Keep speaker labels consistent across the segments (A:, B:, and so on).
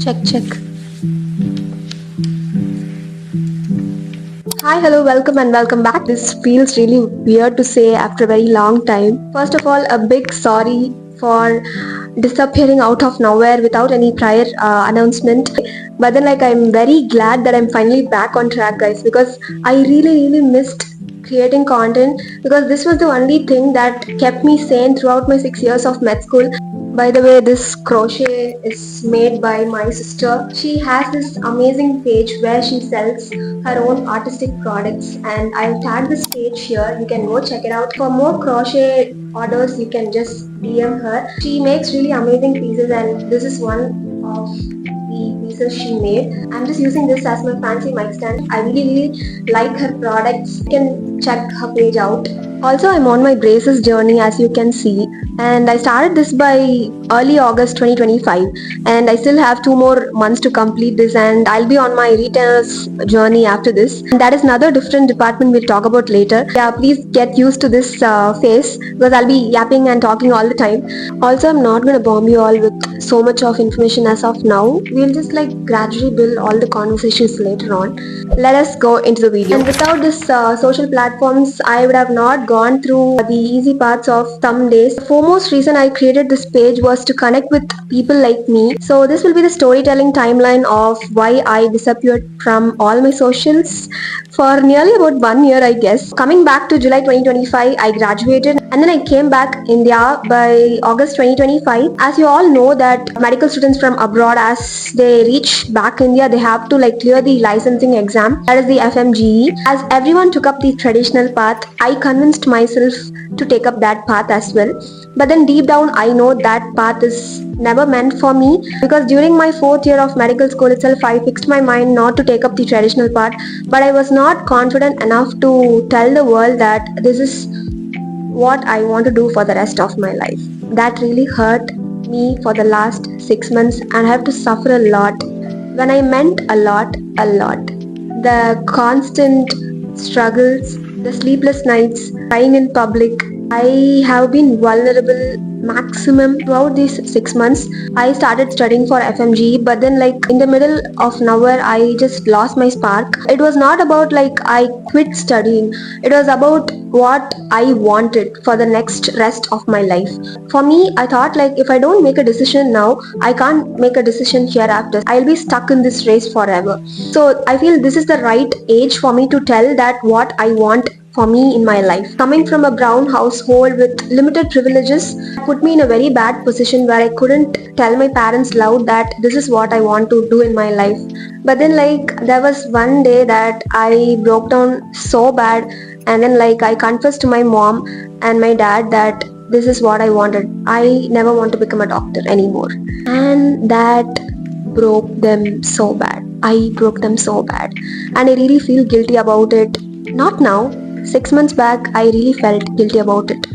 A: Check, check. Hi, hello, welcome and welcome back. This feels really weird to say after a very long time. First of all, a big sorry for disappearing out of nowhere without any prior announcement. But then, I'm very glad that I'm finally back on track, guys, because I really missed creating content because this was the only thing that kept me sane throughout my 6 years of med school. By the way, this crochet is made by my sister. She has this amazing page where she sells her own artistic products, and I'll tag this page here. You can go check it out. For more crochet orders, you can just DM her. She makes really amazing pieces, and this is one of the pieces she made. I'm just using this as my fancy mic stand. I really like her products. You can check her page out. Also, I'm on my braces journey, as you can see, and I started this by early August 2025, and I still have 2 more months to complete this, and I'll be on my retailers journey after this, and that is another different department we'll talk about later. Yeah, please get used to this phase because I'll be yapping and talking all the time. Also, I'm not gonna bomb you all with so much of information as of now. We'll just gradually build all the conversations later on. Let us go into the video. And without this social platforms, I would have not gone through the easy parts of some days. The foremost reason I created this page was to connect with people like me. So this will be the storytelling timeline of why I disappeared from all my socials for nearly about 1 year, I guess. Coming back to July 2025, I graduated and then I came back India by August 2025. As you all know that medical students from abroad, as they reach back India, they have to clear the licensing exam, that is the FMGE. As everyone took up the traditional path, I convinced myself to take up that path as well. But then deep down, I know that path is never meant for me, because during my 4th year of medical school itself, I fixed my mind not to take up the traditional path, but I was not confident enough to tell the world that this is what I want to do for the rest of my life. That really hurt me for the last 6 months, and I have to suffer a lot. When I meant a lot. The constant struggles, the sleepless nights, crying in public. I have been vulnerable maximum throughout these 6 months. I started studying for FMG, but then in the middle of nowhere, I just lost my spark. It was not about I quit studying. It was about what I wanted for the next rest of my life. For me, I thought if I don't make a decision now, I can't make a decision hereafter. I'll be stuck in this race forever. So I feel this is the right age for me to tell that what I want for me in my life. Coming from a brown household with limited privileges put me in a very bad position where I couldn't tell my parents loud that this is what I want to do in my life. But then there was one day that I broke down so bad, and then I confessed to my mom and my dad that this is what I wanted. I never want to become a doctor anymore. And that broke them so bad. I broke them so bad. And I really feel guilty about it. Not now. 6 months back, I really felt guilty about it.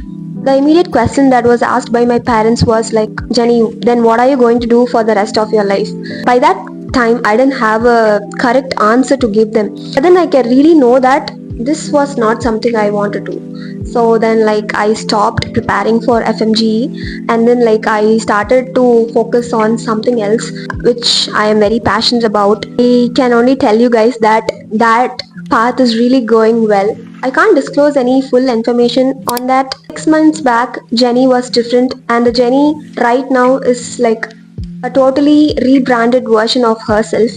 A: The immediate question that was asked by my parents was Jenny, then what are you going to do for the rest of your life? By that time, I didn't have a correct answer to give them. But then I really know that this was not something I wanted to do. So then I stopped preparing for FMGE, and then I started to focus on something else which I am very passionate about. I can only tell you guys that path is really going well. I can't disclose any full information on that. 6 months back, Jenny was different, and the Jenny right now is a totally rebranded version of herself.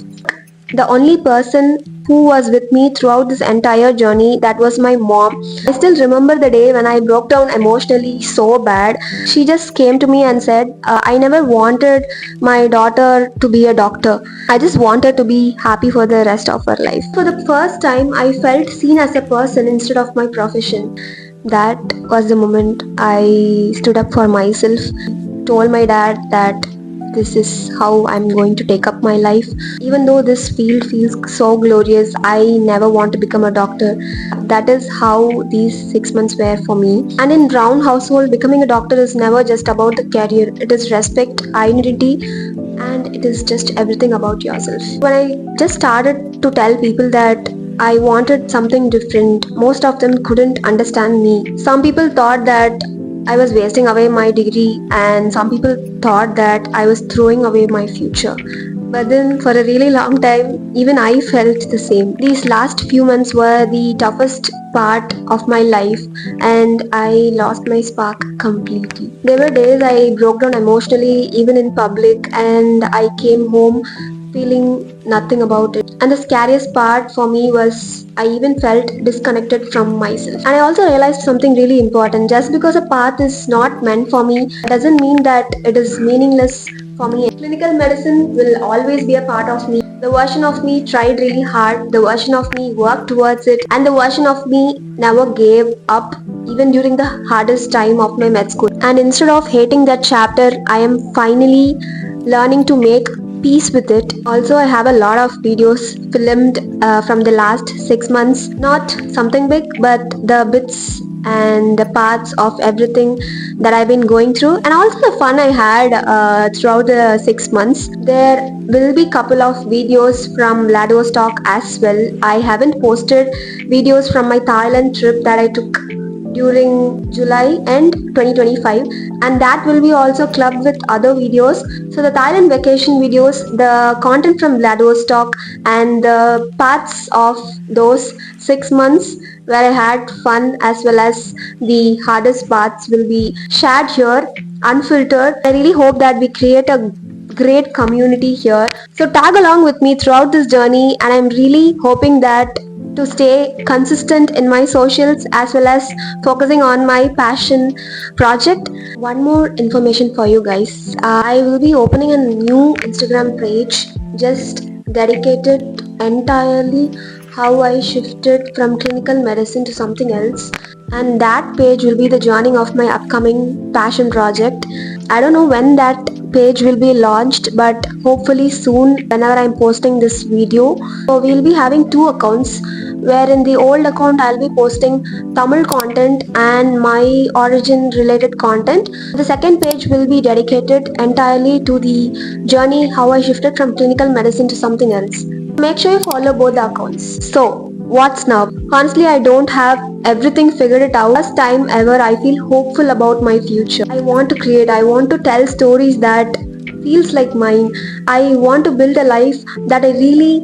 A: The only person who was with me throughout this entire journey, that was my mom. I still remember the day when I broke down emotionally so bad. She just came to me and said, I never wanted my daughter to be a doctor. I just wanted to be happy for the rest of her life. For the first time, I felt seen as a person instead of my profession. That was the moment I stood up for myself, told my dad that this is how I'm going to take up my life. Even though this field feels so glorious, I never want to become a doctor. That is how these 6 months were for me. And in brown household, becoming a doctor is never just about the career. It is respect, identity, and it is just everything about yourself. When I just started to tell people that I wanted something different, most of them couldn't understand me. Some people thought that I was wasting away my degree, and some people thought that I was throwing away my future. But then for a really long time, even I felt the same. These last few months were the toughest part of my life, and I lost my spark completely. There were days I broke down emotionally, even in public, and I came home feeling nothing about it. And the scariest part for me was I even felt disconnected from myself. And I also realized something really important. Just because a path is not meant for me doesn't mean that it is meaningless for me. Clinical medicine will always be a part of me. The version of me tried really hard, the version of me worked towards it, and the version of me never gave up even during the hardest time of my med school. And instead of hating that chapter, I am finally learning to make peace with it. Also, I have a lot of videos filmed from the last 6 months. Not something big, but the bits and the parts of everything that I've been going through, and also the fun I had throughout the 6 months. There will be couple of videos from Vladivostok as well. I haven't posted videos from my Thailand trip that I took during July and 2025, and that will be also clubbed with other videos. So the Thailand vacation videos, the content from Vladivostok, and the parts of those 6 months where I had fun as well as the hardest parts will be shared here unfiltered. I really hope that we create a great community here. So tag along with me throughout this journey, and I'm really hoping that to stay consistent in my socials as well as focusing on my passion project. One more information for you guys. I will be opening a new Instagram page just dedicated entirely how I shifted from clinical medicine to something else, and that page will be the journey of my upcoming passion project. I don't know when that page will be launched, but hopefully soon whenever I'm posting this video. So we'll be having two accounts, where in the old account I'll be posting Tamil content and my origin related content. The second page will be dedicated entirely to the journey how I shifted from clinical medicine to something else. Make sure you follow both the accounts. So what's now? Honestly, I don't have everything figured it out. First time ever I feel hopeful about my future. I want to create, I want to tell stories that feels like mine. I want to build a life that I really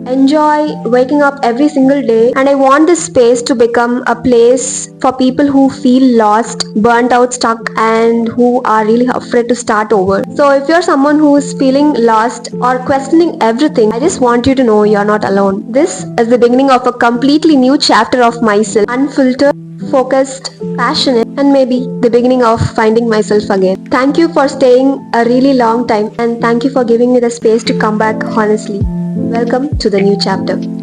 A: enjoy waking up every single day, and I want this space to become a place for people who feel lost, burnt out, stuck, and who are really afraid to start over. So if you're someone who is feeling lost or questioning everything, I just want you to know you're not alone. This is the beginning of a completely new chapter of myself, unfiltered, focused, passionate, and maybe the beginning of finding myself again. Thank you for staying a really long time, and thank you for giving me the space to come back honestly. Welcome to the new chapter.